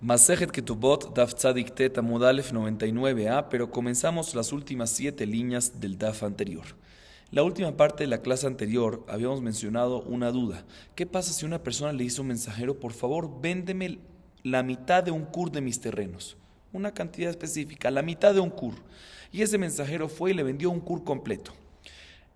Masejet Ketubot, Daf Tzadik Tet Amud Alef 99a, pero comenzamos las últimas 7 líneas del Daf anterior. La última parte de la clase anterior habíamos mencionado una duda. ¿Qué pasa si una persona le dice a un mensajero, por favor, véndeme la mitad de un kur de mis terrenos? Una cantidad específica, la mitad de un kur. Y ese mensajero fue y le vendió un kur completo.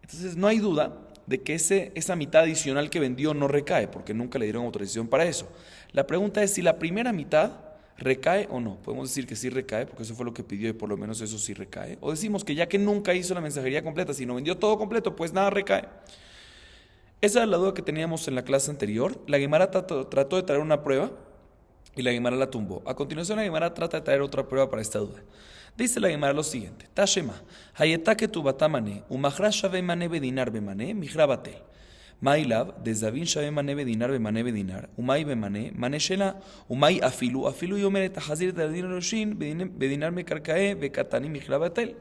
Entonces no hay duda de que esa mitad adicional que vendió no recae, porque nunca le dieron autorización para eso. La pregunta es si la primera mitad recae o no. Podemos decir que sí recae, porque eso fue lo que pidió y por lo menos eso sí recae. O decimos que ya que nunca hizo la mensajería completa, si no vendió todo completo, pues nada recae. Esa es la duda que teníamos en la clase anterior. La Guimara trató de traer una prueba y la Guimara la tumbó. A continuación la Guimara trata de traer otra prueba para esta duda. Dice la Guimara lo siguiente: Tashema, hayetake tu batamane, umachra shave mane bedinar bemane, mijra batel. Mailav, desdavin shave mane bedinar umay bemane, mane shela, umay afilu yomer tahazir tardin roshin, bedinar mekarkae, bekatani mijra batel.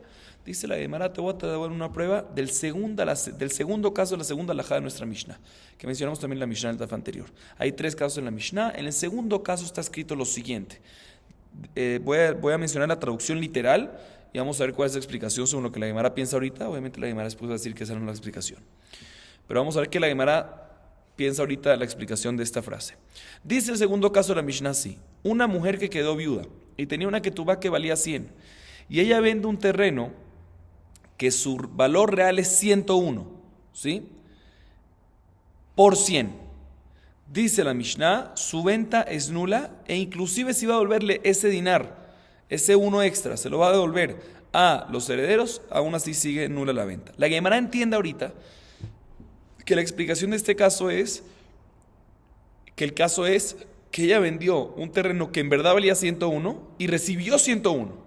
Dice la Gemara, te voy a traer una prueba del segundo caso de la segunda alajá de nuestra Mishnah, que mencionamos también en la Mishnah del Daf anterior. Hay 3 casos en la Mishnah. En el segundo caso está escrito lo siguiente. Voy a mencionar la traducción literal y vamos a ver cuál es la explicación según lo que la Gemara piensa ahorita. Obviamente la Gemara después va a decir que esa no es la explicación. Pero vamos a ver qué la Gemara piensa ahorita la explicación de esta frase. Dice el segundo caso de la Mishnah así: una mujer que quedó viuda y tenía una ketubá que valía 100 y ella vende un terreno que su valor real es 101, ¿sí? Por 100. Dice la Mishnah, su venta es nula e inclusive si va a devolverle ese dinar, ese uno extra, se lo va a devolver a los herederos, aún así sigue nula la venta. La Gemara entiende ahorita que la explicación de este caso es que el caso es que ella vendió un terreno que en verdad valía 101 y recibió 101.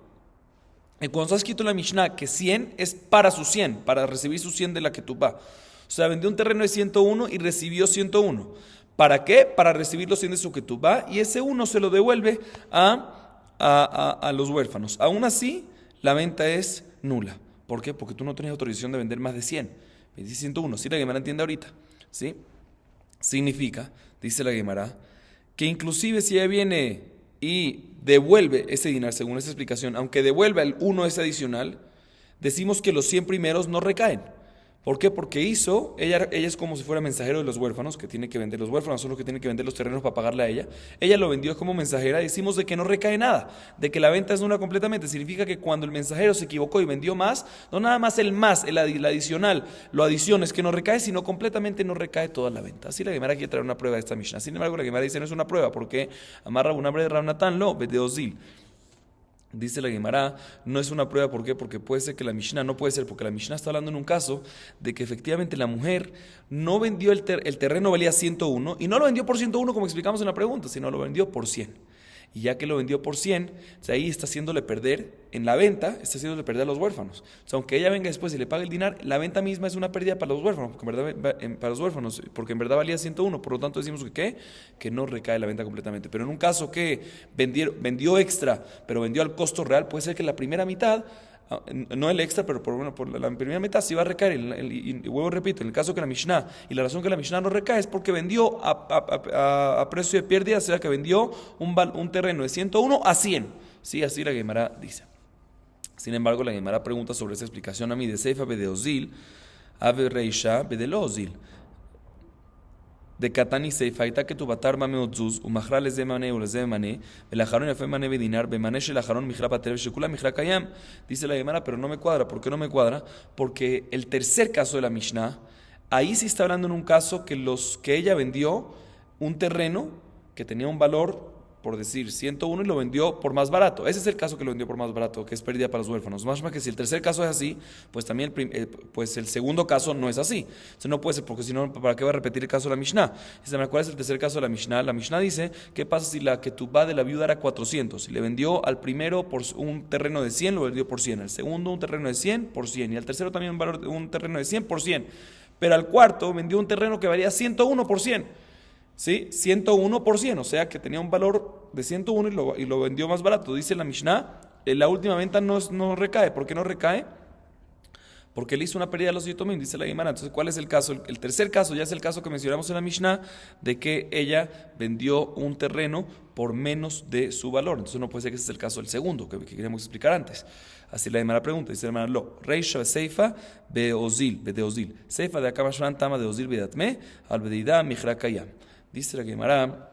Y cuando está escrito en la Mishnah que 100 es para su 100, para recibir su 100 de la ketubá. O sea, vendió un terreno de 101 y recibió 101. ¿Para qué? Para recibir los 100 de su ketubá y ese 1 se lo devuelve a los huérfanos. Aún así, la venta es nula. ¿Por qué? Porque tú no tienes autorización de vender más de 100. Vendí 101. ¿Sí la Gemara entiende ahorita? ¿Sí? Significa, dice la Gemara, que inclusive si ella viene y devuelve ese dinar, según esta explicación, aunque devuelva el 1 ese adicional, decimos que los 100 primeros no recaen. ¿Por qué? Porque ella es como si fuera mensajero de los huérfanos, que tiene que vender, los huérfanos son los que tienen que vender los terrenos para pagarle a ella. Ella lo vendió como mensajera y decimos de que no recae nada, de que la venta es nula completamente. Significa que cuando el mensajero se equivocó y vendió más, no nada más el adicional, lo adiciones que no recae, sino completamente no recae toda la venta. Así la Gemara quiere traer una prueba de esta Mishnah. Sin embargo, la Gemara dice no es una prueba, porque amarra un hambre de Rabnatán, lo, Bedeozil. Dice la Guimara, no es una prueba, ¿por qué? Porque puede ser que la Mishnah, no puede ser, porque la Mishnah está hablando en un caso de que efectivamente la mujer no vendió el terreno valía 101 y no lo vendió por 101 como explicamos en la pregunta, sino lo vendió por 100. Y ya que lo vendió por 100, o sea, ahí está haciéndole perder, en la venta, está haciéndole perder a los huérfanos. O sea, aunque ella venga después y le pague el dinar, la venta misma es una pérdida para los huérfanos, porque en verdad, para los huérfanos, porque en verdad valía 101, por lo tanto decimos que ¿qué? Que no recae la venta completamente. Pero en un caso que vendió extra, pero vendió al costo real, puede ser que la primera mitad, no el extra, pero por la primera mitad sí va a recaer. Y vuelvo repito, en el caso que la Mishnah, y la razón que la Mishnah no recae es porque vendió a precio de pérdida, o sea que vendió un terreno de 101 a 100. Sí, así la Gemara dice. Sin embargo, la Gemara pregunta sobre esa explicación a mí de Seifa Bedeozil, Ave Reisha Bedelozil. De Katani Seifaita que tu batar mame otzuz, umachra les de mane o les de mane, velajaron y fue mane bedinar, bemane shelajaron mijra pater shekula mijra kayam. Dice la Gemara, pero no me cuadra. ¿Por qué no me cuadra? Porque el tercer caso de la Mishnah, ahí sí está hablando en un caso que ella vendió un terreno que tenía un valor, por decir, 101 y lo vendió por más barato. Ese es el caso que lo vendió por más barato, que es pérdida para los huérfanos. Más que si el tercer caso es así, pues también pues el segundo caso no es así. Eso no puede ser, porque si no, ¿para qué va a repetir el caso de la Mishnah? ¿Cuál es el tercer caso de la Mishnah? La Mishnah dice, ¿qué pasa si la ketubá de la viuda era 400? Y le vendió al primero por un terreno de 100, lo vendió por 100. Al segundo un terreno de 100 por 100. Y al tercero también un terreno de 100 por 100. Pero al cuarto vendió un terreno que valía 101 por 100. ¿Sí? 101 por 100, o sea que tenía un valor de 101 y lo vendió más barato. Dice la Mishnah, la última venta no recae. ¿Por qué no recae? porque él hizo una pérdida de los yotomim, dice la Gemara. Entonces, ¿cuál es el caso? El tercer caso ya es el caso que mencionamos en la Mishnah, de que ella vendió un terreno por menos de su valor. Entonces no puede ser que ese es el caso del segundo, que queríamos explicar antes. Así la Gemara pregunta, dice la Gemara, lo, Reisha Seifa bedeozil. Seifa de Akamashran Tama de Ozil bedatme, al bedida Mijra Kayam. Dice la Gemara,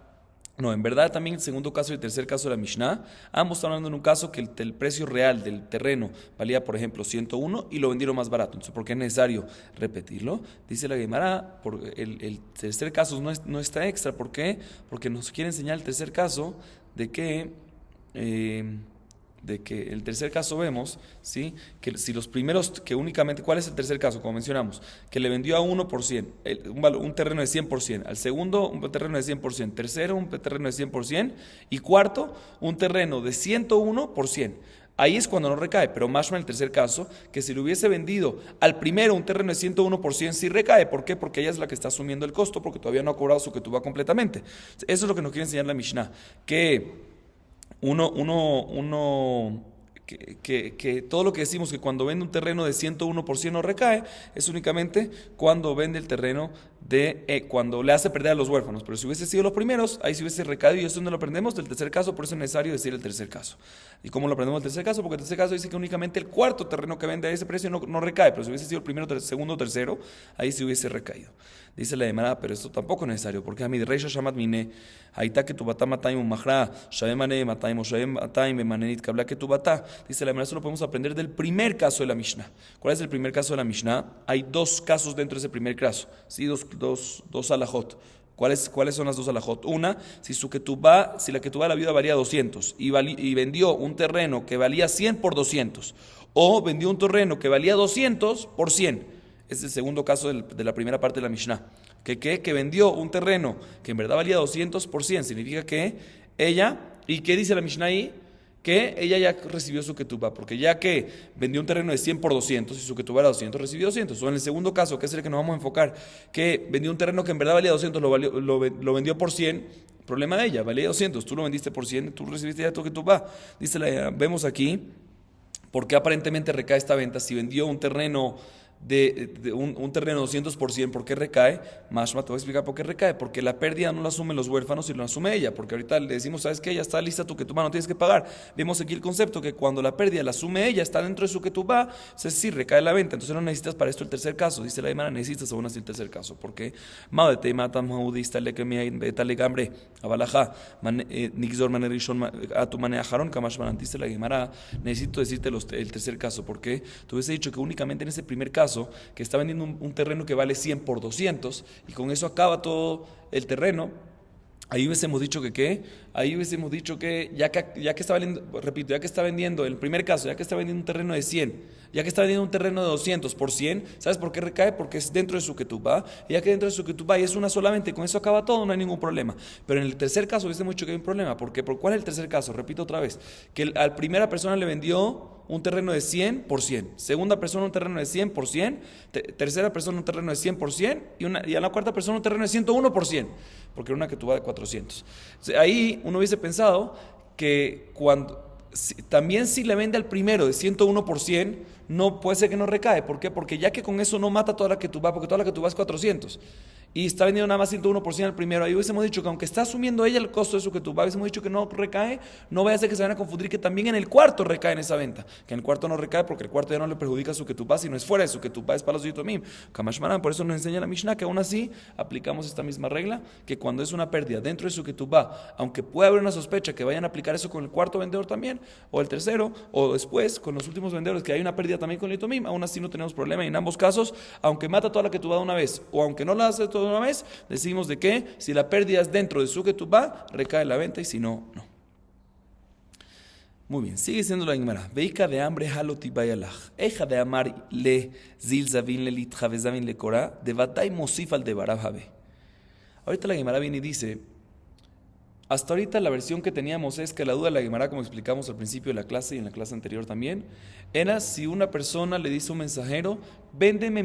no, en verdad también el segundo caso y el tercer caso de la Mishnah, ambos están hablando en un caso que el precio real del terreno valía, por ejemplo, 101 y lo vendieron más barato. Entonces, ¿por qué es necesario repetirlo? Dice la Gemara, el tercer caso no está extra. ¿Por qué? Porque nos quiere enseñar el tercer caso de que el tercer caso vemos, ¿sí? Que si los primeros, que únicamente, ¿cuál es el tercer caso? Como mencionamos, que le vendió a uno por 100, un terreno de 100%, al segundo un terreno de 100%, tercero un terreno de 100% y cuarto un terreno de 101 por 100. Ahí es cuando no recae, pero más en el tercer caso, que si le hubiese vendido al primero un terreno de 101% sí recae. ¿Por qué? Porque ella es la que está asumiendo el costo, porque todavía no ha cobrado su ketubá completamente. Eso es lo que nos quiere enseñar la Mishnah, que que todo lo que decimos que cuando vende un terreno de 101% no recae, es únicamente cuando vende el terreno cuando le hace perder a los huérfanos. Pero si hubiese sido los primeros, ahí sí hubiese recaído, y eso no lo aprendemos del tercer caso, por eso es necesario decir el tercer caso. ¿Y cómo lo aprendemos del tercer caso? Porque el tercer caso dice que únicamente el cuarto terreno que vende a ese precio no recae, pero si hubiese sido el primero, segundo, tercero, ahí sí hubiese recaído. Dice la Gemara, pero esto tampoco es necesario, porque a mi rey shamat mine, ahita que tu batá matay un mahra, shavem mane matay moshavem matay me manenit kabla que tu batá. Dice la Gemara, eso lo podemos aprender del primer caso de la Mishnah. ¿Cuál es el primer caso de la Mishnah? Hay dos casos dentro de ese primer caso, ¿sí? Dos alajot. ¿Cuáles son las dos alajot? Una, si la ketubá de la viuda valía 200 y vendió un terreno que valía 100 por 200, o vendió un terreno que valía 200 por 100. Es el segundo caso de la primera parte de la Mishnah. Que vendió un terreno que en verdad valía 200 por 100. Significa que ella, ¿y qué dice la Mishnah ahí? Que ella ya recibió su ketubá, porque ya que vendió un terreno de 100 por 200 y su ketubá era 200, recibió 200. O en el segundo caso, que es el que nos vamos a enfocar, que vendió un terreno que en verdad valía 200, lo vendió por 100, problema de ella, valía 200, tú lo vendiste por 100, tú recibiste ya tu ketubá. Vemos aquí, ¿por qué aparentemente recae esta venta? Si vendió un terreno un terreno 200%, ¿por qué recae? Mashma, te voy a explicar por qué recae. Porque la pérdida no la asumen los huérfanos, sino la asume ella. Porque ahorita le decimos, ¿sabes qué? Ya está lista tu ketubá, no tienes que pagar. Vemos aquí el concepto que cuando la pérdida la asume ella, está dentro de su ketubá, entonces sí, recae la venta. Entonces no necesitas para esto el tercer caso. Dice la Gemara, necesitas aún así el tercer caso. ¿Por qué? Maudete matam maudista le que me betale gambre abalajá nixor manerishon a tu manejaron kamashman. Dice la Gemara, necesito decirte el tercer caso. ¿Por qué? Tú hubiese dicho que únicamente en ese primer caso, que está vendiendo un terreno que vale 100 por 200 y con eso acaba todo el terreno, ahí hubiésemos dicho que ya que está vendiendo, repito, ya que está vendiendo, en el primer caso, ya que está vendiendo un terreno de 100, ya que está vendiendo un terreno de 200 por 100, ¿sabes por qué recae? Porque es dentro de su ketubá, y ya que dentro de su ketubá y es una solamente, con eso acaba todo, no hay ningún problema. Pero en el tercer caso hubiésemos dicho que hay un problema, porque ¿cuál es el tercer caso? Repito otra vez, que a la primera persona le vendió un terreno de 100 por 100, segunda persona un terreno de 100 por 100, tercera persona un terreno de 100 por 100 y a la cuarta persona un terreno de 101 por 100, porque era una ketubá de 400. Ahí uno hubiese pensado que también si le vende al primero de 101 por 100, no puede ser que no recae. ¿Por qué? Porque ya que con eso no mata toda la ketubá, porque toda la ketubá es 400 y está vendiendo nada más 101 por 100 al primero, ahí hubiésemos dicho que aunque está asumiendo ella el costo de su ketubá, hubiésemos dicho que no recae, no vaya a ser que se vayan a confundir que también en el cuarto recae en esa venta, que en el cuarto no recae porque el cuarto ya no le perjudica su ketubá, sino es fuera de su ketubá, es para los yotomim. Kamashmanan, por eso nos enseña la Mishnah que aún así aplicamos esta misma regla, que cuando es una pérdida dentro de su ketubá, aunque puede haber una sospecha que vayan a aplicar eso con el cuarto vendedor también, o el tercero, o después con los últimos vendedores, que hay una pérdida también con el yotomim, aún así no tenemos problema. Y en ambos casos, aunque mata toda la ketubá de una vez, o aunque no la hace toda de una vez, decimos de que si la pérdida es dentro de su ketubá, recae la venta, y si no, no. Muy bien, sigue siendo la Gemara. Veika de hambre haloti bayalach. Eja de amar le zilzavin le litjavezavin le korah, de batay mosif al de barabhabe. Ahorita la Gemara viene y dice, hasta ahorita la versión que teníamos es que la duda de la Gemara, como explicamos al principio de la clase y en la clase anterior también, era si una persona le dice a un mensajero, véndeme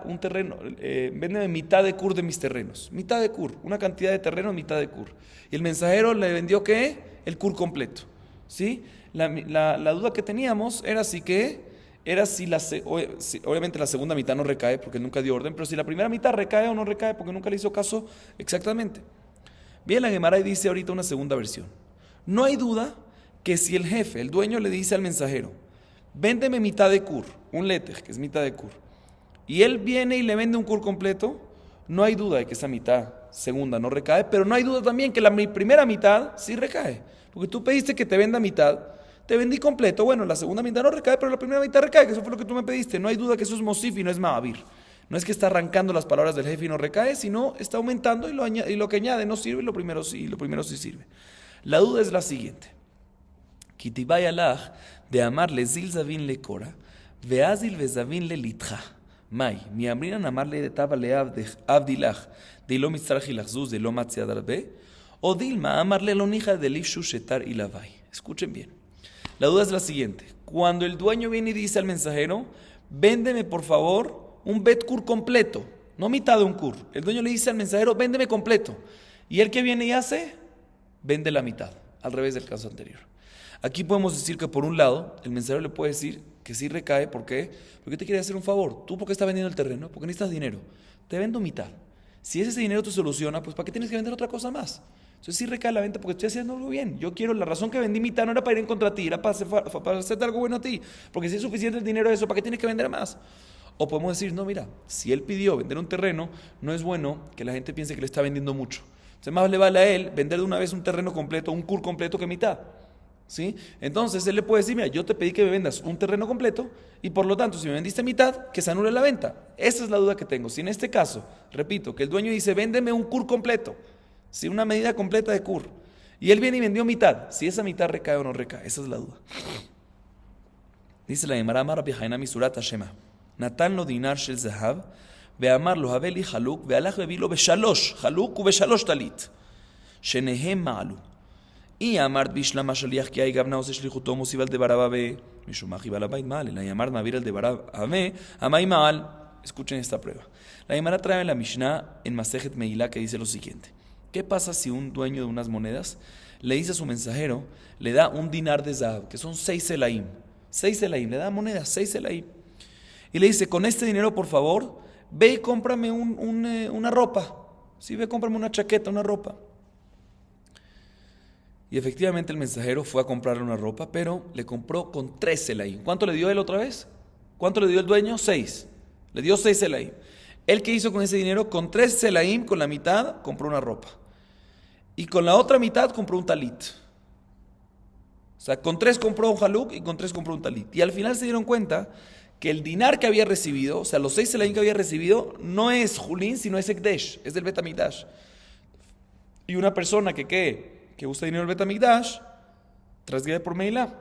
un terreno, véndeme mitad de kur de mis terrenos, mitad de kur, una cantidad de terreno, mitad de kur. Y el mensajero le vendió ¿qué? El kur completo, ¿sí? La duda que teníamos era si que era si obviamente la segunda mitad no recae porque él nunca dio orden, pero si la primera mitad recae o no recae porque nunca le hizo caso exactamente. Bien, la Gemara dice ahorita una segunda versión. No hay duda que si el jefe, el dueño, le dice al mensajero, véndeme mitad de kur, un letej, que es mitad de kur, y él viene y le vende un kur completo, no hay duda de que esa mitad segunda no recae, pero no hay duda también que la primera mitad sí recae, porque tú pediste que te venda mitad, te vendí completo, bueno, la segunda mitad no recae, pero la primera mitad recae, que eso fue lo que tú me pediste. No hay duda que eso es mosif y no es ma'avir. No es que está arrancando las palabras del jefe y no recae, sino está aumentando y lo que añade no sirve y lo primero sí sirve. La duda es la siguiente. Kitibay alaj de amarle zil zavin le kora, veazil vezavin le litja. Mai, mi abrinan amarle de taba le abdilaj, de lo mitzarjilachzuz, de lo matziadarbe, o dilma amarle lonija de lifshu shetar y lavai. Escuchen bien. La duda es la siguiente. Cuando el dueño viene y dice al mensajero, véndeme por favor un bet kur completo, no mitad de un kur. El dueño le dice al mensajero, véndeme completo. Y él que viene y hace, vende la mitad, al revés del caso anterior. Aquí podemos decir que por un lado, el mensajero le puede decir que sí recae. ¿Por qué? Porque te quiere hacer un favor. ¿Tú por qué estás vendiendo el terreno? Porque necesitas dinero. Te vendo mitad. Si ese dinero te soluciona, pues ¿para qué tienes que vender otra cosa más? Entonces sí recae la venta porque estoy haciendo algo bien. Yo quiero, la razón que vendí mitad no era para ir en contra de ti, era para hacerte algo bueno a ti. Porque si es suficiente el dinero de eso, ¿para qué tienes que vender más? O podemos decir, no, mira, si él pidió vender un terreno, no es bueno que la gente piense que le está vendiendo mucho. Entonces más le vale a él vender de una vez un terreno completo, un kur completo que mitad. ¿Sí? Entonces él le puede decir, mira, yo te pedí que me vendas un terreno completo y por lo tanto si me vendiste mitad, que se anule la venta. Esa es la duda que tengo. Si en este caso, repito, que el dueño dice, véndeme un kur completo, si una medida completa de kur, y él viene y vendió mitad, si esa mitad recae o no recae, esa es la duda. Dice la Gemara Amar Rabbi Haina Misurat Hashema, Natan lo dinar shel zahav, ve'amar lo haveli haluk, ve'alach bevilo beshalosh, haluk ubeshalosh talit, shenehem ma'alu. Y amar bishlama shaliach que hay gabna ose shlichuto musival de barababe, mishumach ibal abayt mal, la amar navir al de barababe, amay mal. Escuchen esta prueba. La Gemara trae en la Mishnah en Masejet Meilá que dice lo siguiente. ¿Qué pasa si un dueño de unas monedas le dice a su mensajero, le da un dinar de zahab, que son 6 selaim? 6 selaim, le da monedas, 6 selaim. Y le dice, con este dinero, por favor, ve y cómprame una ropa. Sí, ve, cómprame una chaqueta, una ropa. Y efectivamente el mensajero fue a comprarle una ropa, pero le compró con 3 selaim. ¿Cuánto le dio él otra vez? ¿Cuánto le dio el dueño? 6. Le dio 6 selaim. ¿Él qué hizo con ese dinero? Con 3 selaim, con la mitad, compró una ropa. Y con la otra mitad compró un talit. O sea, con 3 compró un haluk y con 3 compró un talit. Y al final se dieron cuenta que el dinar que había recibido, o sea, los 6 selaim que había recibido, no es julín, sino es ekdesh, es del Bet HaMikdash. Y una persona que usa dinero del Bet HaMikdash, transgrede por Meilá.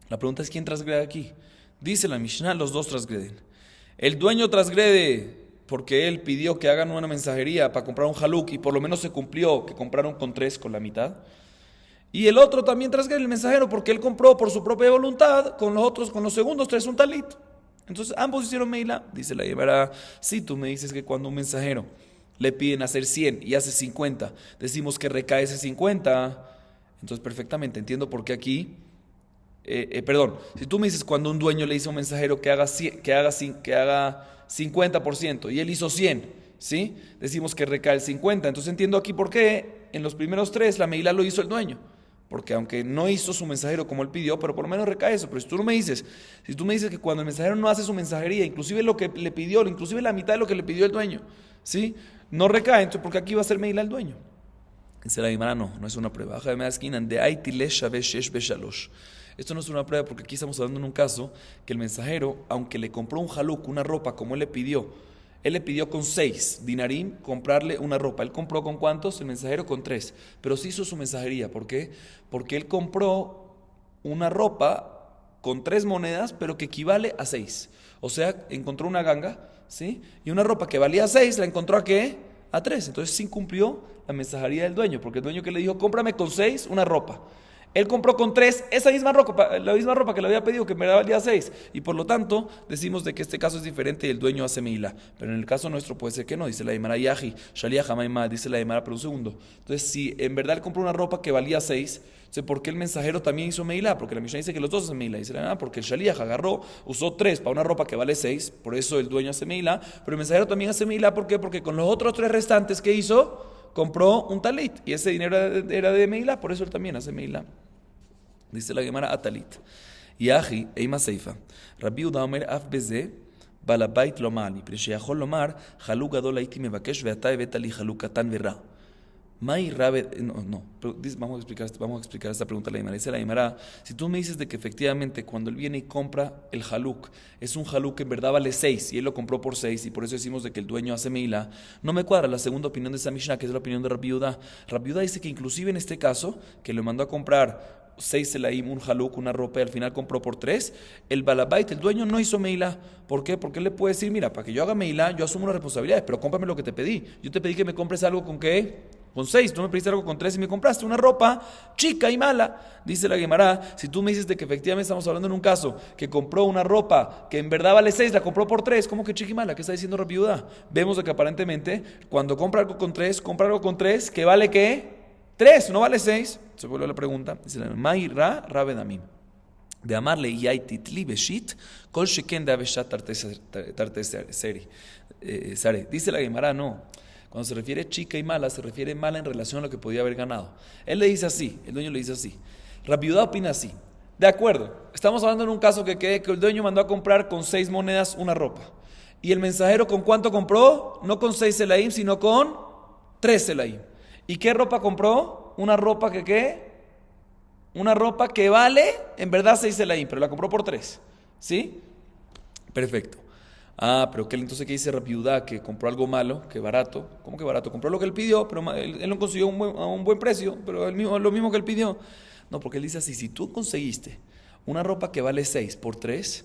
La pregunta es, ¿quién transgrede aquí? Dice la Mishnah, los dos transgreden. El dueño transgrede porque él pidió que hagan una mensajería para comprar un haluk y por lo menos se cumplió que compraron con 3 con la mitad. Y el otro también transgrede, el mensajero, porque él compró por su propia voluntad con los segundos 3 un talit. Entonces ambos hicieron Meilá. Dice la Gemara, si tú me dices que cuando un mensajero le piden hacer 100 y hace 50, decimos que recae ese 50, entonces perfectamente entiendo por qué aquí, si tú me dices cuando un dueño le dice a un mensajero que haga 50% y él hizo 100, ¿sí? Decimos que recae el 50, entonces entiendo aquí por qué en los primeros 3 la meilá lo hizo el dueño, porque aunque no hizo su mensajero como él pidió, pero por lo menos recae eso. Pero si tú me dices que cuando el mensajero no hace su mensajería, inclusive lo que le pidió, inclusive la mitad de lo que le pidió el dueño, ¿sí? No recae, entonces porque aquí va a ser meilá el dueño. Dice la Gemara, no es una prueba. Esto no es una prueba porque aquí estamos hablando en un caso que el mensajero, aunque le compró un haluk, una ropa como él le pidió con 6 dinarim comprarle una ropa. ¿Él compró con cuántos? El mensajero con 3. Pero sí hizo su mensajería. ¿Por qué? Porque él compró una ropa con 3 monedas, pero que equivale a 6. O sea, encontró una ganga, ¿sí? Y una ropa que valía 6, la encontró ¿a qué? A 3. Entonces sí cumplió la mensajería del dueño, porque el dueño que le dijo, cómprame con 6 una ropa. Él compró con 3 esa misma ropa, la misma ropa que le había pedido, que me valía 6. Y por lo tanto, decimos de que este caso es diferente y el dueño hace meilá. Pero en el caso nuestro puede ser que no, dice la Gemara Yahi, Shaliach Hamaimá, dice la Gemara, pero un segundo. Entonces, si en verdad él compró una ropa que valía 6, Entonces, ¿por qué el mensajero también hizo Meilá? Porque la Mishnah dice que los dos hacen Meilá. Dice, porque el Shaliach agarró, usó 3 para una ropa que vale 6, por eso el dueño hace Meilá, pero el mensajero también hace Meilá, ¿por qué? Porque con los otros 3 restantes que hizo, compró un talit, y ese dinero era de Meilá, por eso él también hace Meilá. Dice la Gemara Atalit. Yahi, Eima Seifa. Rabbi Uda Omer Af Beze, Balabait Lomar, מפני שיכול לומר, חלוק גדול הייתי מבקש ואתה הבאת לי חלוק קטן ורע. Mai Rabe, no, vamos a explicar esta pregunta a la Gemara. Dice la Gemara, si tú me dices de que efectivamente cuando él viene y compra el haluk, es un haluk que en verdad vale 6 y él lo compró por 6 y por eso decimos de que el dueño hace meila, no me cuadra la segunda opinión de esa Mishnah, que es la opinión de Rabbi Yehuda. Rabbi Yehuda dice que inclusive en este caso, que le mandó a comprar 6 selaim, un haluk, una ropa, y al final compró por 3, el balabait, el dueño no hizo meila. ¿Por qué? Porque él le puede decir, mira, para que yo haga meila, yo asumo las responsabilidades, pero cómprame lo que te pedí. Yo te pedí que me compres algo con qué, con 6, tú me pediste algo con 3 y me compraste una ropa chica y mala. Dice la Gemara, si tú me dices de que efectivamente estamos hablando en un caso que compró una ropa que en verdad vale 6, la compró por 3, ¿cómo que chica y mala? ¿Qué está diciendo Rabbi Yehuda? Vemos de que aparentemente cuando compra algo con 3, compra algo con 3, ¿que vale qué? 3, no vale 6. Se vuelve la pregunta. Dice la Mayra Rabenamim. De amarle yai titli beshit, kol sheken de aveshat tarteseri. Dice la Gemara, no. Cuando se refiere chica y mala, se refiere mala en relación a lo que podía haber ganado. Él le dice así, el dueño le dice así. Rabbi Yehuda opina así. De acuerdo, estamos hablando en un caso que el dueño mandó a comprar con 6 monedas una ropa. Y el mensajero, ¿con cuánto compró? No con 6 selaim, sino con 3 selaim. ¿Y qué ropa compró? Una ropa que ¿qué? Una ropa que vale en verdad 6 selaim, pero la compró por 3. ¿Sí? Perfecto. Pero entonces ¿qué dice Rabbi Yehuda? Que compró algo malo, que barato. ¿Cómo que barato? Compró lo que él pidió, pero él no consiguió a un buen precio, pero lo mismo que él pidió. No, porque él dice así, si tú conseguiste una ropa que vale 6 por 3,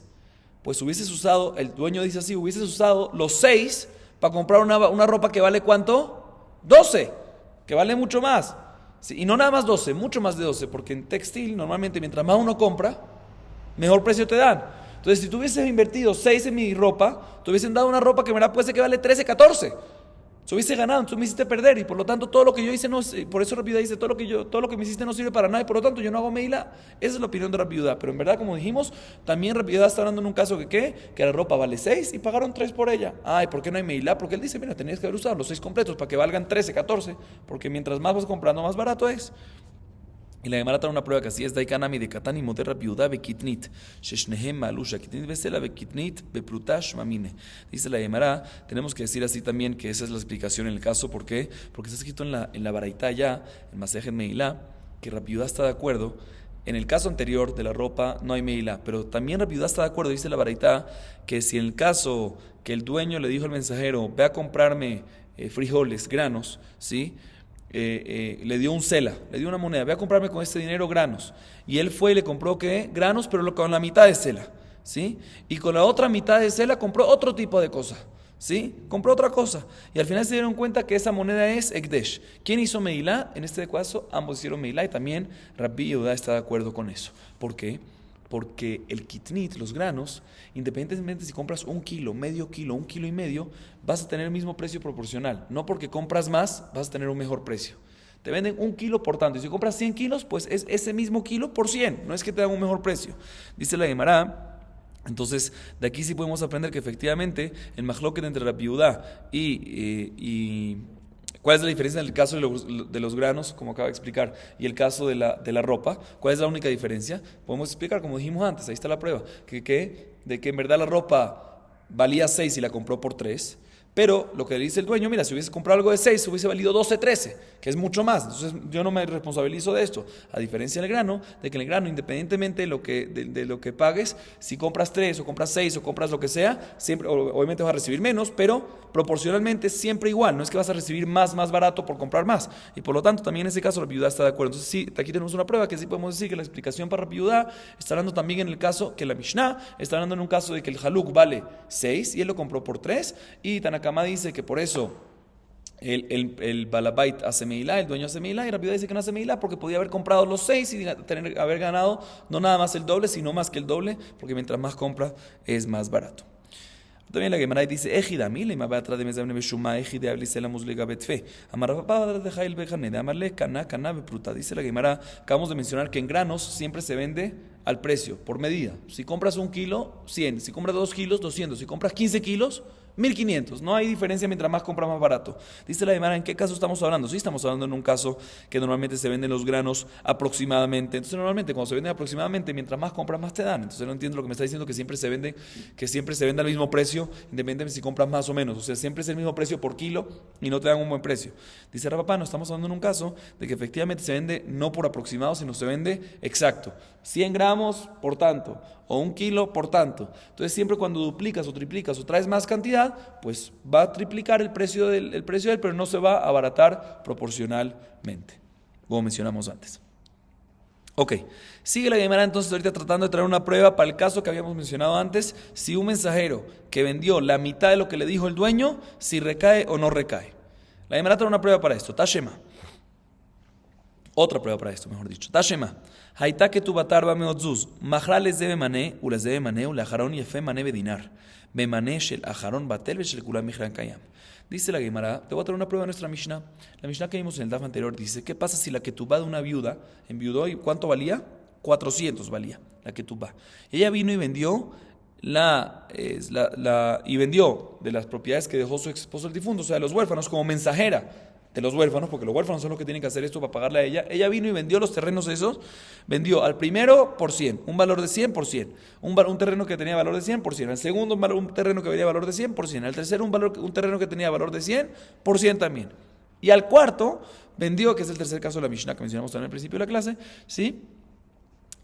pues hubieses usado, el dueño dice así, hubieses usado los 6 para comprar una ropa que vale ¿cuánto? 12, que vale mucho más. Sí, y no nada más 12, mucho más de 12, porque en textil normalmente mientras más uno compra, mejor precio te dan. Entonces, si tú hubieses invertido 6 en mi ropa, te hubiesen dado una ropa que en verdad puede ser que vale 13, 14. Se hubiese ganado, tú me hiciste perder y por lo tanto todo lo que yo hice, por eso Rabbi Yehuda dice, todo lo que me hiciste no sirve para nada y por lo tanto yo no hago meila. Esa es la opinión de Rabbi Yehuda. Pero en verdad, como dijimos, también Rabbi Yehuda está hablando en un caso que la ropa vale 6 y pagaron 3 por ella. ¿Y por qué no hay meila? Porque él dice, mira, tenías que haber usado los 6 completos para que valgan 13, 14, porque mientras más vas comprando, más barato es. Y la Gemara trae una prueba que así es Daikanami de Katani Moter Rabbi Yehuda bekitnit sheshnehem malusha kitnit vesela bekitnit beprutash mamine. Dice la Gemara, tenemos que decir así también que esa es la explicación en el caso. ¿Por qué? Porque está escrito en la Baraitá ya, en Masejet Meilá, que Rabbi Yehuda está de acuerdo. En el caso anterior de la ropa no hay Meilá, pero también Rabbi Yehuda está de acuerdo, dice la Baraitá, que si en el caso que el dueño le dijo al mensajero, ve a comprarme frijoles, granos, ¿sí? Le dio un cela, le dio una moneda, ve a comprarme con este dinero granos. Y él fue y le compró ¿qué? Granos, pero con la mitad de cela, ¿sí? Y con la otra mitad de cela compró otro tipo de cosa, ¿sí? Compró otra cosa. Y al final se dieron cuenta que esa moneda es Ekdesh. ¿Quién hizo Meilá? En este caso, ambos hicieron Meilá y también Rabbi Yehuda está de acuerdo con eso. ¿Por qué? Porque el kitnit, los granos, independientemente si compras 1 kilo, medio kilo, 1,5 kilos, vas a tener el mismo precio proporcional. No porque compras más, vas a tener un mejor precio. Te venden 1 kilo por tanto, y si compras 100 kilos, pues es ese mismo kilo por 100. No es que te dan un mejor precio. Dice la Gemara. Entonces, de aquí sí podemos aprender que efectivamente el mahloket entre Rabbi Yehuda y ¿cuál es la diferencia en el caso de los granos, como acaba de explicar, y el caso de la ropa? ¿Cuál es la única diferencia? Podemos explicar, como dijimos antes, ahí está la prueba, de que en verdad la ropa valía 6 y la compró por 3, pero lo que le dice el dueño, mira, si hubiese comprado algo de 6, hubiese valido 12, 13, que es mucho más. Entonces yo no me responsabilizo de esto. A diferencia del grano, de que en el grano, independientemente de lo que pagues, si compras 3 o compras 6 o compras lo que sea, siempre, obviamente vas a recibir menos, pero proporcionalmente siempre igual. No es que vas a recibir más barato por comprar más. Y por lo tanto, también en ese caso Rabbi Yehuda está de acuerdo. Entonces sí, aquí tenemos una prueba que sí podemos decir que la explicación para Rabbi Yehuda está hablando también en el caso que la Mishnah está hablando en un caso de que el haluk vale 6 y él lo compró por 3 y Tanakama dice que por eso el balabait hace meilá, el dueño hace meilá, y Rabbi Yehuda dice que no hace meilá porque podía haber comprado los 6 y haber ganado no nada más el doble, sino más que el doble, porque mientras más compra es más barato. También la Gemara dice, Ejidami, le va atrás de Mezamne Beshuma, Ejide Ablisela Musliga Betfe. Amarrapapa de Jail Bejane, de Amarle, Cana, Bepruta. Dice la Gemara, acabamos de mencionar que en granos siempre se vende al precio, por medida. Si compras 1 kilo, 100. Si compras 2 kilos, 200. Si compras 15 kilos, 1500. No hay diferencia mientras más compras más barato. Dice la Gemara, ¿en qué caso estamos hablando? Sí, estamos hablando en un caso que normalmente se venden los granos aproximadamente. Entonces, normalmente cuando se venden aproximadamente, mientras más compras más te dan. Entonces, no entiendo lo que me está diciendo que siempre se vende al mismo precio, independientemente si compras más o menos. O sea, siempre es el mismo precio por kilo y no te dan un buen precio. Dice Rapapá, no estamos hablando en un caso de que efectivamente se vende no por aproximado, sino se vende exacto. 100 gramos por tanto, o 1 kilo por tanto. Entonces siempre cuando duplicas o triplicas o traes más cantidad, pues va a triplicar el precio de él, pero no se va a abaratar proporcionalmente, como mencionamos antes. Ok, sigue la Gemara entonces ahorita tratando de traer una prueba para el caso que habíamos mencionado antes, si un mensajero que vendió la mitad de lo que le dijo el dueño, si recae o no recae. La Gemara trae una prueba para esto, Tashema. Otra prueba para esto, mejor dicho. Tashema. Haita que tu batarba meotzuz. Mahra les debe mané, u les debe mané, u lajaron yefe mané bedinar. Be mané shel ajaron batel ve shel kulam mihran kayam. Dice la Gemara, te voy a traer una prueba de nuestra Mishnah. La Mishnah que vimos en el DAF anterior dice, ¿qué pasa si la ketubá de una viuda enviudó y cuánto valía? 400 valía la ketubá. Ella vino y vendió vendió de las propiedades que dejó su ex esposo el difunto, o sea, de los huérfanos, como mensajera de los huérfanos, porque los huérfanos son los que tienen que hacer esto para pagarle a ella. Ella vino y vendió los terrenos esos, vendió al primero por 100, un valor de 100 por 100, un terreno que tenía valor de 100 por 100, al segundo un terreno que tenía valor de 100 por 100, al tercero un terreno que tenía valor de 100 por 100 también. Y al cuarto vendió, que es el tercer caso de la Mishnah que mencionamos también al principio de la clase, ¿sí?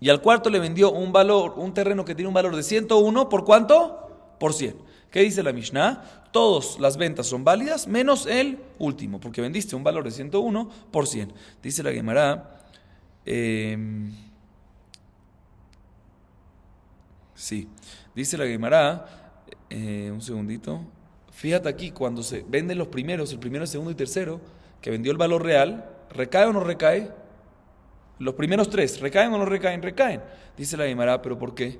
Y al cuarto le vendió un terreno que tiene un valor de 101, ¿por cuánto? Por 100. ¿Qué dice la Mishnah? Todas las ventas son válidas, menos el último, porque vendiste un valor de 101 por 100. Dice la Gemara, dice la Gemara, un segundito, fíjate aquí, cuando se venden los primeros, el primero, el segundo y tercero, que vendió el valor real, ¿recae o no recae? Los primeros 3, ¿recaen o no recaen? Recaen. Dice la Gemara, ¿pero por qué?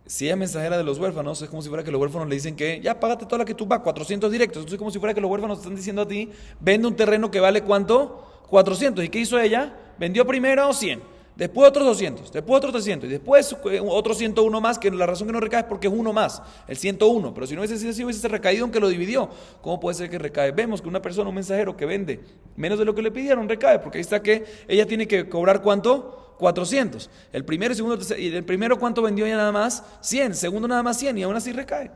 Si ella es mensajera de los huérfanos, es como si fuera que los huérfanos le dicen que ya págate toda la que tú vas, 400 directos. Entonces es como si fuera que los huérfanos te están diciendo a ti, vende un terreno que vale ¿cuánto? 400. ¿Y qué hizo ella? Vendió primero 100, después otros 200, después otros 300 y después otros 101 más, que la razón que no recae es porque es uno más, el 101. Pero si no hubiese sido así, hubiese recaído aunque lo dividió. ¿Cómo puede ser que recae? Vemos que una persona, un mensajero que vende menos de lo que le pidieron, recae, porque ahí está que ella tiene que cobrar ¿cuánto? 400. El primero, el segundo, y el primero ¿cuánto vendió ya nada más? 100. El segundo nada más 100 y aún así recae.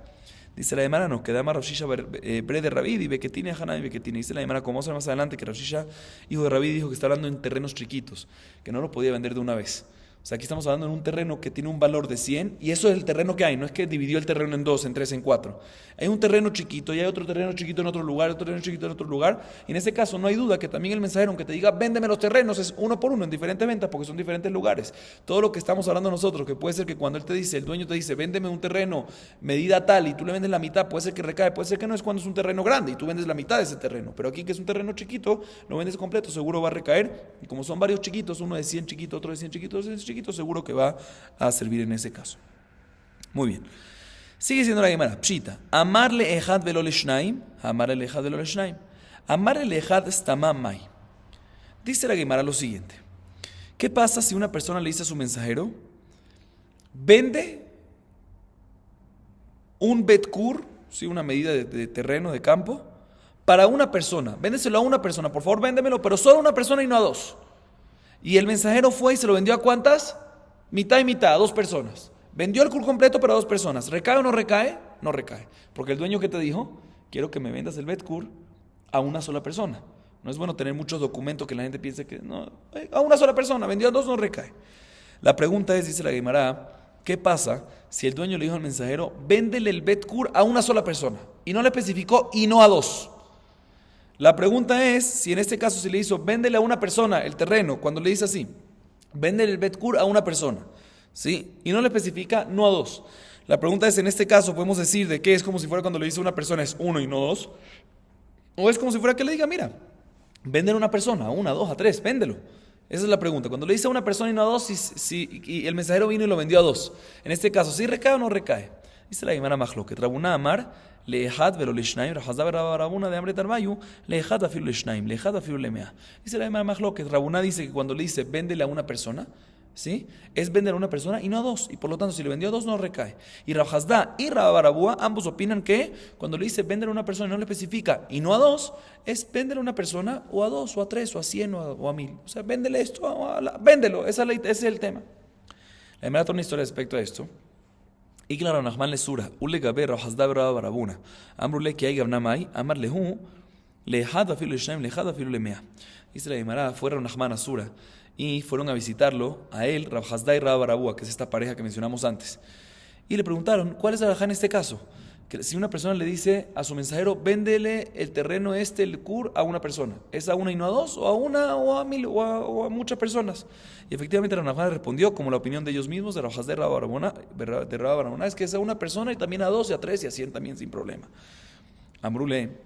Dice la Gemara, nos queda más Rav Shisha bre de Rabid y Beketine Hanan y Beketine. Dice la Gemara, como vamos a ver más adelante, que Rav Shisha, hijo de Rabid, dijo que está hablando en terrenos chiquitos, que no lo podía vender de una vez. O sea, aquí estamos hablando en un terreno que tiene un valor de 100 y eso es el terreno que hay, no es que dividió el terreno en 2, en 3, en 4. Hay un terreno chiquito y hay otro terreno chiquito en otro lugar, otro terreno chiquito en otro lugar. Y en ese caso no hay duda que también el mensajero, aunque te diga véndeme los terrenos, es uno por uno en diferentes ventas porque son diferentes lugares. Todo lo que estamos hablando nosotros, que puede ser que cuando él te dice, el dueño te dice véndeme un terreno medida tal y tú le vendes la mitad, puede ser que recae, puede ser que no, es cuando es un terreno grande y tú vendes la mitad de ese terreno. Pero aquí que es un terreno chiquito, lo vendes completo, seguro va a recaer. Y como son varios chiquitos, uno de 100 chiquito, otro de 100 chiquito, otro de 100 chiquito, seguro que va a servir en ese caso. Muy bien. Sigue siendo la Gemara. Pshita. Amarle ejad velo leshnaim. Amarle ejad velo leshnaim. Amarle ejad stamamai. Dice la Gemara lo siguiente. ¿Qué pasa si una persona le dice a su mensajero, vende un betkur, ¿sí? Una medida de terreno, de campo, para una persona? Véndeselo a una persona. Por favor, véndemelo, pero solo a una persona y no a dos. Y el mensajero fue y se lo vendió ¿a cuántas? Mitad y mitad, a 2 personas. Vendió el cur completo para 2 personas. ¿Recae o no recae? No recae. Porque el dueño que te dijo, quiero que me vendas el betkur a una sola persona. No es bueno tener muchos documentos que la gente piense que no, a una sola persona, vendió a 2, no recae. La pregunta es, dice la Gemara, ¿qué pasa si el dueño le dijo al mensajero, véndele el betkur a una sola persona? Y no le especificó y no a 2. La pregunta es, si en este caso se le hizo, véndele a una persona el terreno, cuando le dice así, véndele el betkur a una persona, ¿sí? Y no le especifica, no a 2. La pregunta es, en este caso, podemos decir de qué es como si fuera cuando le dice a una persona es 1 y no 2, o es como si fuera que le diga, mira, véndele a una persona, a 1, a 2, a 3, véndelo. Esa es la pregunta. Cuando le dice a una persona y no a 2, y el mensajero vino y lo vendió a 2. En este caso, ¿sí recae o no recae? Dice la Gemara Mahloket. Rabuna Amar, Leejad velo leshnaim, Rajazda Rabuna de Amre Tarbayu, Leejad afilu leshnaim, Leejad afilu lemea. Dice la Gemara Mahloket. Rabuna dice que cuando le dice véndele a una persona, ¿sí? Es vender a una persona y no a dos. Y por lo tanto, si le vendió a dos, no recae. Y Rajazda y Rabarabúa, ambos opinan que cuando le dice vender a una persona y no le especifica y no a dos, es vender a una persona o a dos, o a tres, o a 100, o a 1000. O sea, véndele esto, véndelo. Ese es el tema. La Gemara toda una historia respecto a esto. Y claro, Nachman le sura, Ule gabe Rajazda Rabarabuna. Amrule que hay gabnamai, Amar lehu, lehad afilu leshaim, lehad afilu lemea. Dice la Gemara, fuera Nachman a sura. Y fueron a visitarlo, a él, Rab Hasda y Rab Barabúa, que es esta pareja que mencionamos antes. Y le preguntaron, ¿cuál es la halajá en este caso? Que si una persona le dice a su mensajero, véndele el terreno el kur, a una persona. ¿Es a una y no a dos? ¿O a una, o a 1000, o a muchas personas? Y efectivamente Rab Nachman respondió, como la opinión de ellos mismos, de Rab Hasda y Rab Barabúa, es que es a una persona y también a dos, y a tres, y a 100 también sin problema. Amrule.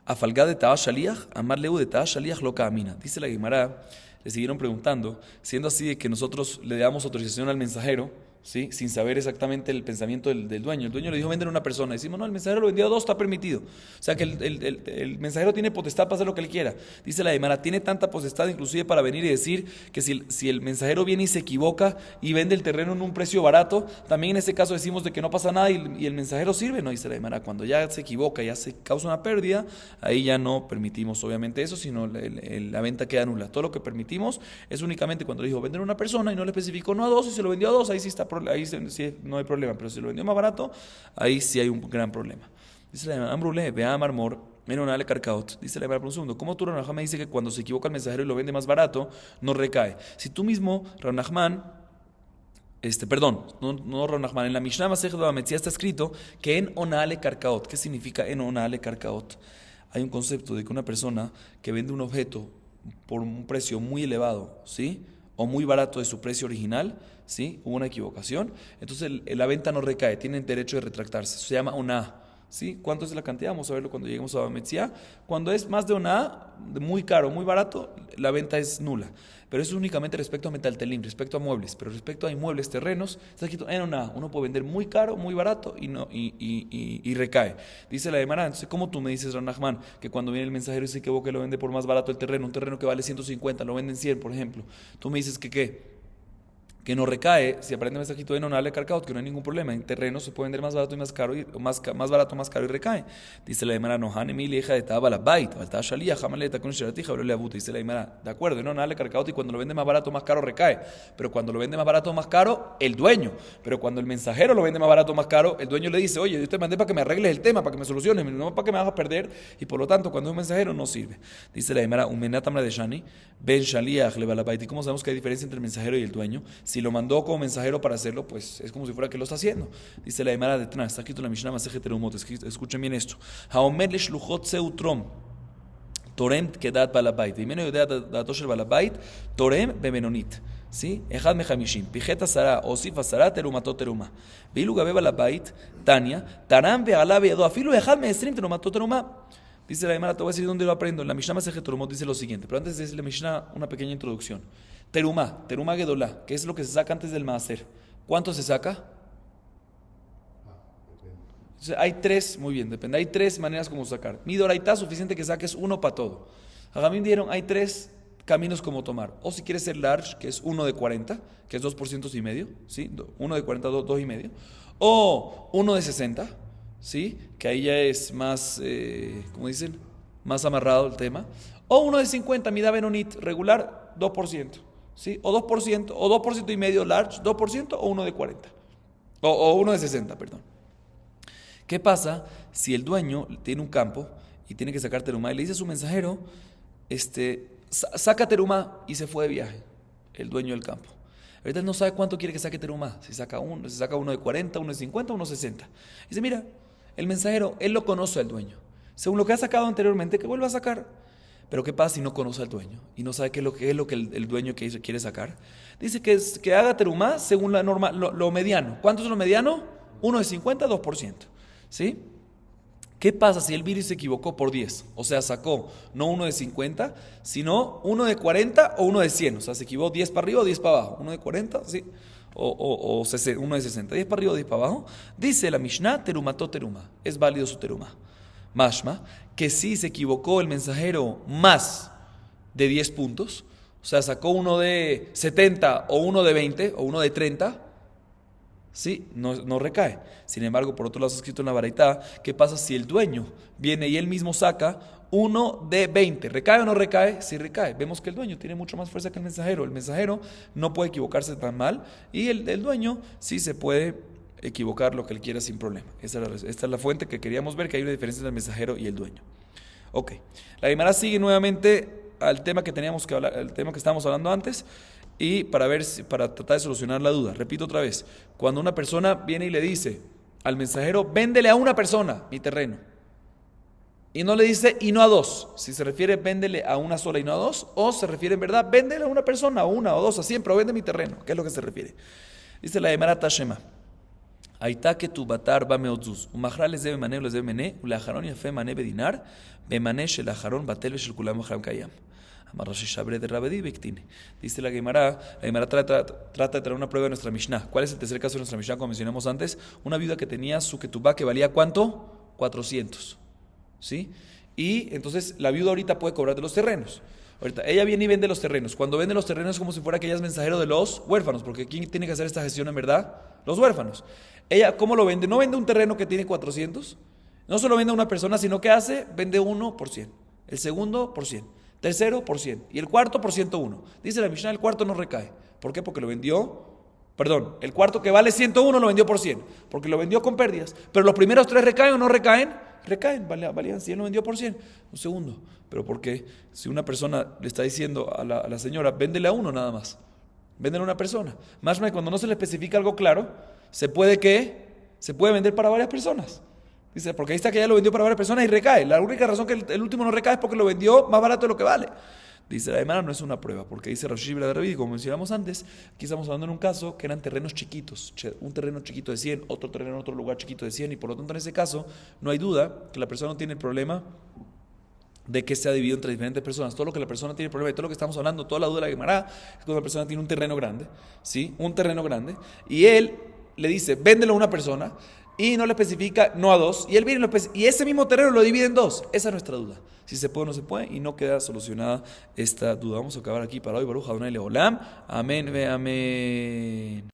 Afalgá de Ta'a Shaliach, Amar Leu de Ta'a Shaliach lo camina. Dice la Gemara, le siguieron preguntando, siendo así de que nosotros le damos autorización al mensajero, ¿sí? Sin saber exactamente el pensamiento del dueño. El dueño le dijo vender a una persona. Decimos, no, el mensajero lo vendió a dos, está permitido. O sea que el mensajero tiene potestad para hacer lo que él quiera. Dice la Gemara, tiene tanta potestad inclusive para venir y decir que si el mensajero viene y se equivoca y vende el terreno en un precio barato, también en ese caso decimos de que no pasa nada y el mensajero sirve. No, dice la Gemara, cuando ya se equivoca, ya se causa una pérdida, ahí ya no permitimos obviamente eso, sino la venta queda nula. Todo lo que permitimos es únicamente cuando le dijo vender a una persona y no le especificó no a dos y se lo vendió a dos, ahí sí está. Ahí sí no hay problema, pero si lo vendió más barato, ahí sí hay un gran problema. Dice la Ambrule, vea Marmor, menonale carcaot. Dice la por un segundo, ¿cómo tú, Rav me dice que cuando se equivoca el mensajero y lo vende más barato, no recae? Si tú mismo, Rav Nachman, no Rav Nachman, en la Mishnah Masechet Bava Metzia está escrito que en onale carcaot. ¿Qué significa en onale carcaot? Hay un concepto de que una persona que vende un objeto por un precio muy elevado, ¿sí? O muy barato de su precio original, ¿sí? Hubo una equivocación, entonces la venta no recae, tienen derecho de retractarse, eso se llama oná, ¿sí? ¿Cuánto es la cantidad? Vamos a verlo cuando lleguemos a Metzia. Cuando es más de oná, muy caro, muy barato, la venta es nula, pero eso es únicamente respecto a metaltelim, respecto a muebles, pero respecto a inmuebles, terrenos, está escrito en oná, uno puede vender muy caro, muy barato y recae. Dice la Gemara, entonces, ¿cómo tú me dices, Rav Nachman, que cuando viene el mensajero y se equivoca y lo vende por más barato el terreno, un terreno que vale 150, lo venden 100, por ejemplo, tú me dices que ¿qué? Que no recae, si aparentemente está escrito en onale carcaot, que no hay ningún problema, en terrenos se puede vender más barato y más caro, más barato, más caro y recae. Dice la Gemara, no hane mi hija de taba la bait, falta shalía, jamaleta con shiratija, pero le abuta. Dice la Gemara, de acuerdo, en onale carcaot y cuando lo vende más barato, más caro recae, pero cuando lo vende más barato, más caro, el dueño, pero cuando el mensajero lo vende más barato, más caro, el dueño le dice, oye, yo te mandé para que me arregles el tema, para que me soluciones, no para que me hagas perder, y por lo tanto, cuando es un mensajero no sirve. Dice la Gemara, un menatamra de shani, ben shaliach le balabait. ¿Y cómo sabemos que hay diferencia entre el mensajero y el dueño? Si lo mandó como mensajero para hacerlo, pues es como si fuera que lo está haciendo. Dice la Gemara de Tana, está escrito en la Mishnah Masechet Terumot, escuchen bien esto. Haomer leshluchot seutrom, torem kedat balabait. Vimeno yodea dato shel balabait, torem bemenonit. ¿Sí? Ejad mechamishim, pijeta sara, osifa sara, terumato teruma. Vilu gabe balabait, Tania, taram ve'ala ve'edo, afilu ejad me'esrim terumato teruma. Dice la Gemara, te voy a decir dónde lo aprendo. En la Mishnah Masechet Terumot dice lo siguiente, pero antes de decir la Mishnah, una pequeña introducción. Terumá gedolá, que es lo que se saca antes del maaser. ¿Cuánto se saca? Entonces, hay tres, muy bien, depende. Hay tres maneras como sacar. Mi doraitá suficiente que saques uno para todo. Hagamim dieron, hay tres caminos como tomar. O si quieres ser large, que es 1 de 40, que es 2% y medio, ¿sí? 1 de 40, 2 y medio. O 1 de 60, ¿sí? Que ahí ya es más, ¿cómo dicen? Más amarrado el tema. O 1 de 50, mida benonit, regular, 2%. ¿Sí? O 2%, o 2% y medio large, 2% o 1 de 40. O 1 de 60, perdón. ¿Qué pasa si el dueño tiene un campo y tiene que sacar terumá y le dice a su mensajero, saca terumá, y se fue de viaje, el dueño del campo? Ahorita él no sabe cuánto quiere que saque terumá, si saca uno de 40, uno de 50, uno de 60. Dice, mira, el mensajero, él lo conoce al dueño. Según lo que ha sacado anteriormente, que vuelva a sacar. Pero ¿qué pasa si no conoce al dueño y no sabe qué es lo que el dueño quiere sacar? Dice que haga terumá según la norma, lo mediano. ¿Cuánto es lo mediano? 1 de 50, 2%. ¿Sí? ¿Qué pasa si el virus se equivocó por 10? O sea, sacó no 1 de 50, sino 1 de 40 o 1 de 100. O sea, se equivocó 10 para arriba o 10 para abajo. 1 de 40, ¿sí? uno de 60, 10 para arriba o 10 para abajo, dice la Mishnah, terumato teruma, es válido su teruma. Mashma, que si se equivocó el mensajero más de 10 puntos, o sea, sacó uno de 70 o uno de 20 o uno de 30, sí, no recae. Sin embargo, por otro lado, está escrito en la Baraitá, ¿qué pasa si el dueño viene y él mismo saca uno de 20? ¿Recae o no recae? Sí recae. Vemos que el dueño tiene mucho más fuerza que el mensajero. El mensajero no puede equivocarse tan mal y el dueño sí se puede equivocar lo que él quiera sin problema. Esta es la fuente que queríamos ver, que hay una diferencia entre el mensajero y el dueño. Ok. La Guimara sigue nuevamente al tema que teníamos que hablar, el tema que estábamos hablando antes, y para tratar de solucionar la duda. Repito otra vez, cuando una persona viene y le dice al mensajero, véndele a una persona mi terreno, y no le dice y no a dos, si se refiere véndele a una sola y no a dos, o se refiere en verdad véndele a una persona, a una o dos, a siempre, o vende mi terreno, ¿qué es lo que se refiere? Dice la Gemara Tashema, Aita que tu batar va meotzuz, umachra les debe mané, les debe mené, ulajarón y afe mané bedinar, bemané shelajarón batel shel kulam achram kayam. De Rabedi Bektine. Dice la Gemara trata de traer una prueba de nuestra Mishnah. ¿Cuál es el tercer caso de nuestra Mishnah? Como mencionamos antes, una viuda que tenía su ketubá que valía ¿cuánto? 400. ¿Sí? Y entonces la viuda ahorita puede cobrar de los terrenos. Ahorita ella viene y vende los terrenos. Cuando vende los terrenos es como si fuera que ella es mensajero de los huérfanos, porque ¿quién tiene que hacer esta gestión en verdad? Los huérfanos. Ella, ¿cómo lo vende? No vende un terreno que tiene 400, no solo vende a una persona, sino que hace, vende uno por 100, el segundo por 100. Tercero por 100 y el cuarto por 101. Dice la Mishnah, el cuarto no recae. ¿Por qué? Porque el cuarto que vale 101 lo vendió por 100, porque lo vendió con pérdidas. Pero los primeros 3 recaen o no recaen, valían 100, lo vendió por 100. Un segundo, pero ¿por qué? Si una persona le está diciendo a la señora, véndele a uno nada más, véndele a una persona. Más cuando no se le especifica algo claro, se puede vender para varias personas. Dice, porque ahí está que ya lo vendió para varias personas y recae. La única razón que el último no recae es porque lo vendió más barato de lo que vale. Dice la Gemara, no es una prueba, porque dice Rashi de Rabbi, como mencionamos antes, aquí estamos hablando en un caso que eran terrenos chiquitos, un terreno chiquito de 100, otro terreno en otro lugar chiquito de 100, y por lo tanto en ese caso no hay duda que la persona no tiene el problema de que se ha dividido entre diferentes personas. Todo lo que la persona tiene problema y todo lo que estamos hablando, toda la duda de la Gemara, es cuando la persona tiene un terreno grande, ¿sí? Un terreno grande, y él le dice, véndelo a una persona, y no le especifica no a dos, y él viene y ese mismo terreno lo divide en dos. Esa es nuestra duda, si se puede o no se puede, y no queda solucionada esta duda. Vamos a acabar aquí para hoy. Baruch Adonai Leolam, amén ve amén.